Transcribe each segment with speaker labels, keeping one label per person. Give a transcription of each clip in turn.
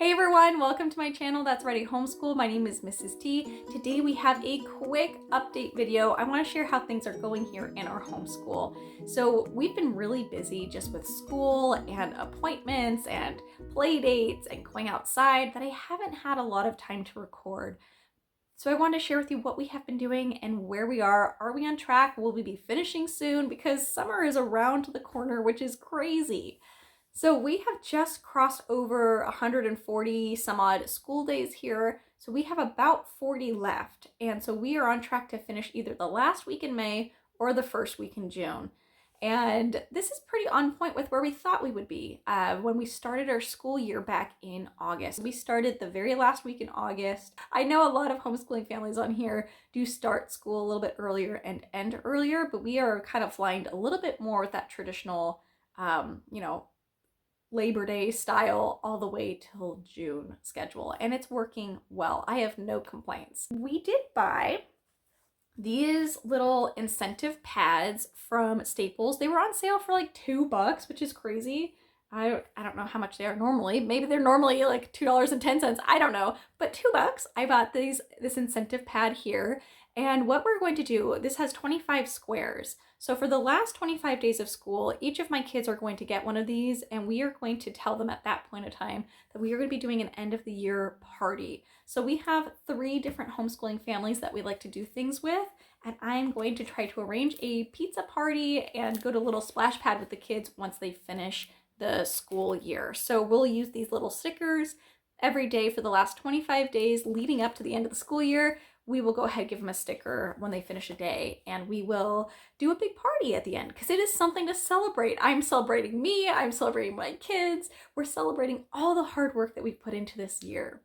Speaker 1: Hey everyone, welcome to my channel, That's Ready Homeschool. My name is Mrs. T. Today we have a quick update video. I want to share how things are going here in our homeschool. So we've been really busy just with school and appointments and play dates and going outside that I haven't had a lot of time to record. So I wanted to share with you what we have been doing and where we are. Are we on track? Will we be finishing soon? Because summer is around the corner, which is crazy. So we have just crossed over 140 some odd school days here. So we have about 40 left. And so we are on track to finish either the last week in May or the first week in June. And this is pretty on point with where we thought we would be when we started our school year back in August. We started the very last week in August. I know a lot of homeschooling families on here do start school a little bit earlier and end earlier, but we are kind of flying a little bit more with that traditional, Labor Day style all the way till June schedule, and it's working well. I have no complaints. We did buy these little incentive pads from Staples. They were on sale for like $2, which is crazy. I don't know how much they are normally. Maybe they're normally like $2.10. I don't know, but $2. I bought this incentive pad here. And what we're going to do, this has 25 squares. So for the last 25 days of school, each of my kids are going to get one of these, and we are going to tell them at that point in time that we are going to be doing an end of the year party. So we have 3 different homeschooling families that we like to do things with, and I'm going to try to arrange a pizza party and go to a little splash pad with the kids once they finish the school year. So we'll use these little stickers every day for the last 25 days leading up to the end of the school year. We will go ahead and give them a sticker when they finish a day, and we will do a big party at the end because it is something to celebrate. I'm celebrating me, I'm celebrating my kids, we're celebrating all the hard work that we've put into this year.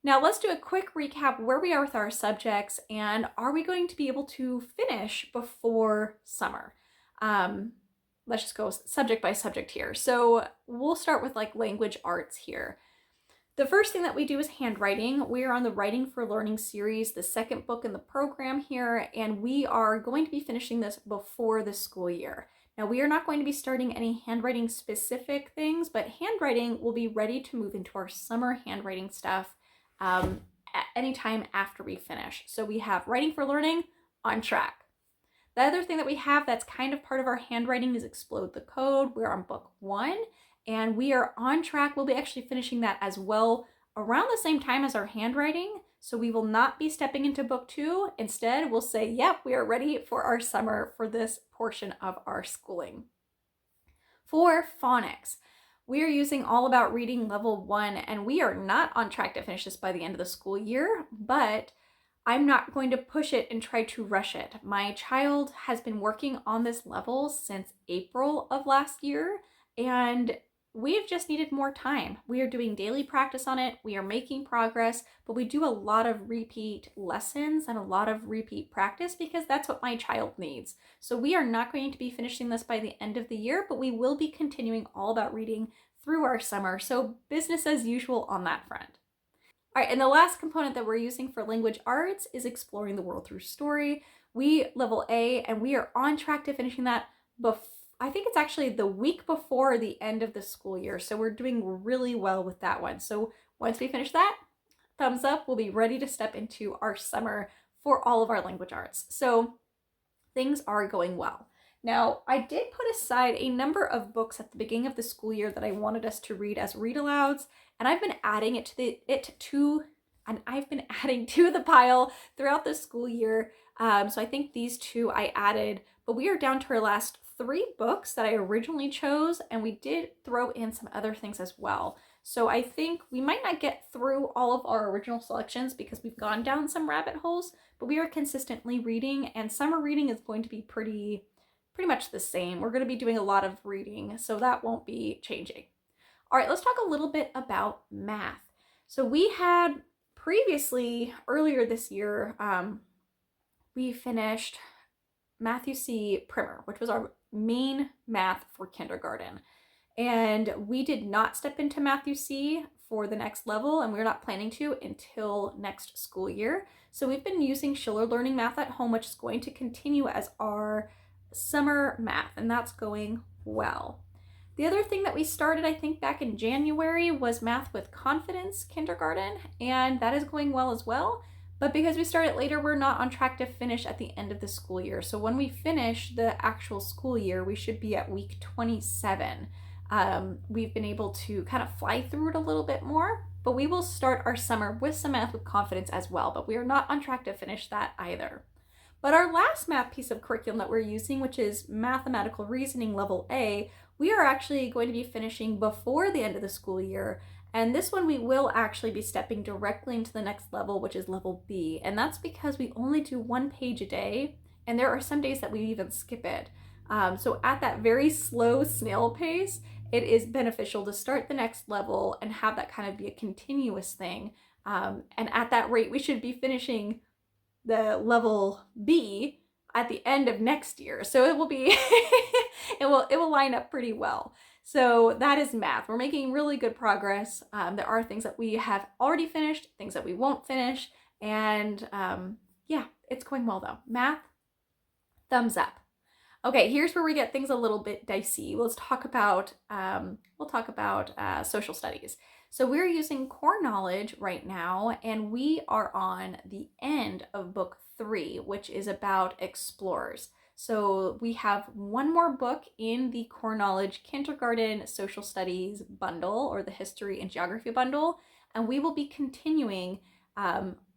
Speaker 1: Now let's do a quick recap where we are with our subjects, and are we going to be able to finish before summer? Let's just go subject by subject here. So we'll start with like language arts here. The first thing that we do is handwriting. We are on the Writing for Learning series, the second book in the program here, and we are going to be finishing this before the school year. Now, we are not going to be starting any handwriting specific things, but handwriting will be ready to move into our summer handwriting stuff at any time after we finish. So we have Writing for Learning on track. The other thing that we have that's kind of part of our handwriting is Explode the Code. We're on book 1. And we are on track. We'll be actually finishing that as well around the same time as our handwriting. So we will not be stepping into book 2. Instead, we'll say, yep, we are ready for our summer for this portion of our schooling. For phonics, we are using All About Reading level 1, and we are not on track to finish this by the end of the school year, but I'm not going to push it and try to rush it. My child has been working on this level since April of last year, and we've just needed more time. We are doing daily practice on it. We are making progress, but we do a lot of repeat lessons and a lot of repeat practice because that's what my child needs. So we are not going to be finishing this by the end of the year, but we will be continuing All About Reading through our summer. So business as usual on that front. All right, and the last component that we're using for language arts is Exploring the World Through Story. We level A, and we are on track to finishing that before, I think it's actually the week before the end of the school year. So we're doing really well with that one. So once we finish that, thumbs up, we'll be ready to step into our summer for all of our language arts. So things are going well. Now, I did put aside a number of books at the beginning of the school year that I wanted us to read as read-alouds, and I've been adding to the pile throughout the school year. So I think these 2 I added, but we are down to our last 3 books that I originally chose, and we did throw in some other things as well. So I think we might not get through all of our original selections because we've gone down some rabbit holes, but we are consistently reading, and summer reading is going to be pretty much the same. We're going to be doing a lot of reading, so that won't be changing. All right, let's talk a little bit about math. So we had previously, earlier this year, we finished Matthew C. Primer, which was our main math for kindergarten. And we did not step into Matthew C. for the next level, and we're not planning to until next school year. So we've been using Schiller Learning Math at Home, which is going to continue as our summer math, and that's going well. The other thing that we started, I think, back in January was Math with Confidence kindergarten, and that is going well as well. But because we started later, we're not on track to finish at the end of the school year. So when we finish the actual school year, we should be at week 27. We've been able to kind of fly through it a little bit more, but we will start our summer with some Math with Confidence as well, but we are not on track to finish that either. But our last math piece of curriculum that we're using, which is Mathematical Reasoning Level A, we are actually going to be finishing before the end of the school year. And this one we will actually be stepping directly into the next level, which is Level B. And that's because we only do 1 page a day, and there are some days that we even skip it. So at that very slow snail pace, it is beneficial to start the next level and have that kind of be a continuous thing. And at that rate, we should be finishing the level B at the end of next year. So it will be, it will line up pretty well. So that is math. We're making really good progress. There are things that we have already finished, things that we won't finish. And yeah, it's going well though. Math, thumbs up. Okay, here's where we get things a little bit dicey. Let's talk about, social studies. So we're using core knowledge right now, and we are on the end of book 3, which is about explorers. So we have one more book in the core knowledge kindergarten social studies bundle, or the history and geography bundle, and we will be continuing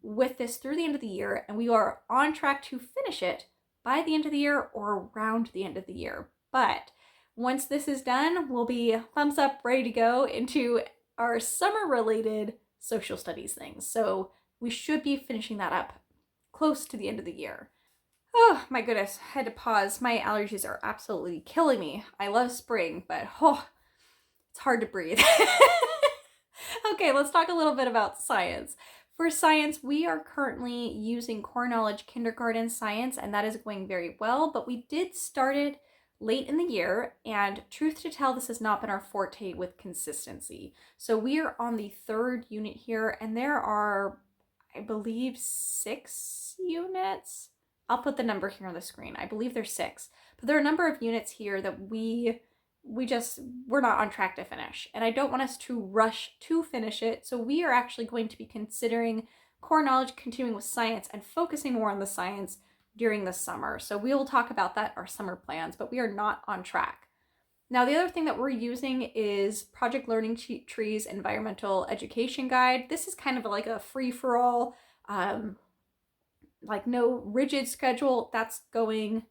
Speaker 1: with this through the end of the year, and we are on track to finish it by the end of the year or around the end of the year. But once this is done, we'll be thumbs up, ready to go into our summer-related social studies things. So we should be finishing that up close to the end of the year. Oh my goodness, I had to pause. My allergies are absolutely killing me. I love spring, but it's hard to breathe. Okay, let's talk a little bit about science. For science, we are currently using core knowledge kindergarten science, and that is going very well, but we did start it late in the year, and truth to tell, this has not been our forte with consistency. So we are on the 3rd unit here, and there are, I believe, 6 units. I'll put the number here on the screen. I believe there's 6, but there are a number of units here that we're not on track to finish, and I don't want us to rush to finish it. So we are actually going to be considering core knowledge, continuing with science, and focusing more on the science during the summer. So we will talk about that, our summer plans, but we are not on track. Now, the other thing that we're using is Project Learning Tree's Environmental Education Guide. This is kind of like a free-for-all, like no rigid schedule. That's going,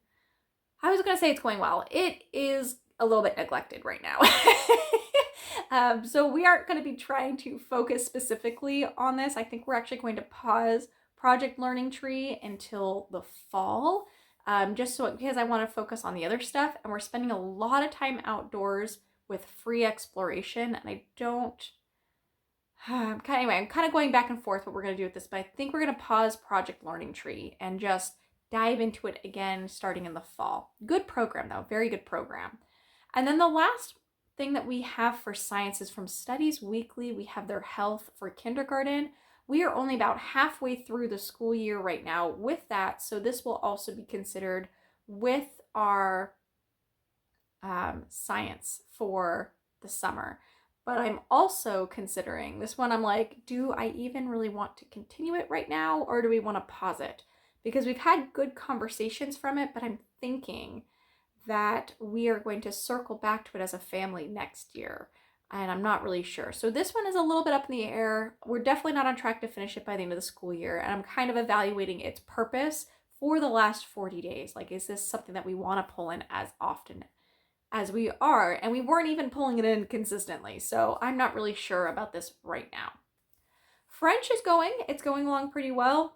Speaker 1: I was going to say it's going well. It is a little bit neglected right now. So we aren't going to be trying to focus specifically on this. I think we're actually going to pause Project Learning Tree until the fall, just so because I want to focus on the other stuff, and we're spending a lot of time outdoors with free exploration, and I don't, anyway, I'm kind of going back and forth what we're going to do with this, but I think we're going to pause Project Learning Tree and just dive into it again starting in the fall. Good program though, very good program. And then the last thing that we have for science is from Studies Weekly. We have their health for kindergarten. We are only about halfway through the school year right now with that, so this will also be considered with our science for the summer. But I'm also considering this one. I'm like, do I even really want to continue it right now, or do we want to pause it? Because we've had good conversations from it, but I'm thinking that we are going to circle back to it as a family next year, and I'm not really sure. So this one is a little bit up in the air. We're definitely not on track to finish it by the end of the school year, and I'm kind of evaluating its purpose for the last 40 days. Like, is this something that we want to pull in as often as we are? And we weren't even pulling it in consistently, so I'm not really sure about this right now. French is going. It's going along pretty well.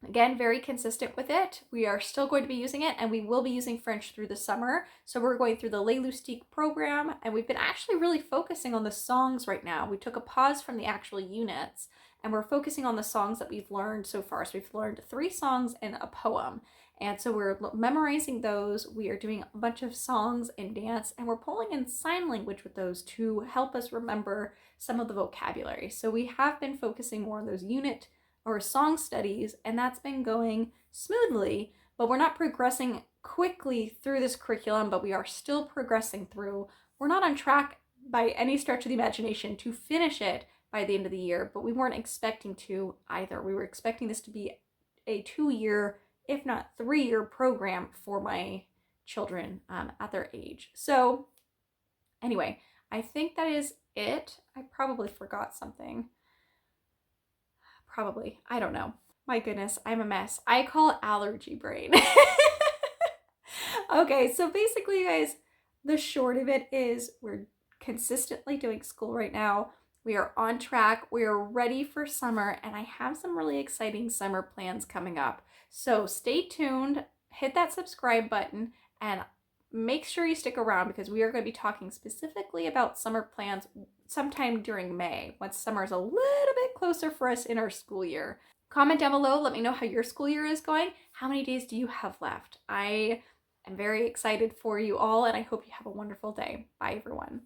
Speaker 1: Again, very consistent with it. We are still going to be using it, and we will be using French through the summer. So we're going through the Les Loustiques program, and we've been actually really focusing on the songs right now. We took a pause from the actual units, and we're focusing on the songs that we've learned so far. So we've learned 3 songs and a poem. And so we're memorizing those. We are doing a bunch of songs and dance, and we're pulling in sign language with those to help us remember some of the vocabulary. So we have been focusing more on those unit or song studies, and that's been going smoothly, but we're not progressing quickly through this curriculum, but we are still progressing through we're not on track by any stretch of the imagination to finish it by the end of the year, but we weren't expecting to either. We were expecting this to be a 2-year, if not 3-year program for my children at their age. So anyway, I think that is it. I probably forgot something. Probably. I don't know. My goodness, I'm a mess. I call it allergy brain. Okay, so basically, you guys, the short of it is we're consistently doing school right now. We are on track. We are ready for summer, and I have some really exciting summer plans coming up. So stay tuned, hit that subscribe button, and make sure you stick around because we are going to be talking specifically about summer plans sometime during May, once summer is a little bit closer for us in our school year. Comment down below, let me know how your school year is going. How many days do you have left? I'm very excited for you all, and I hope you have a wonderful day. Bye, everyone.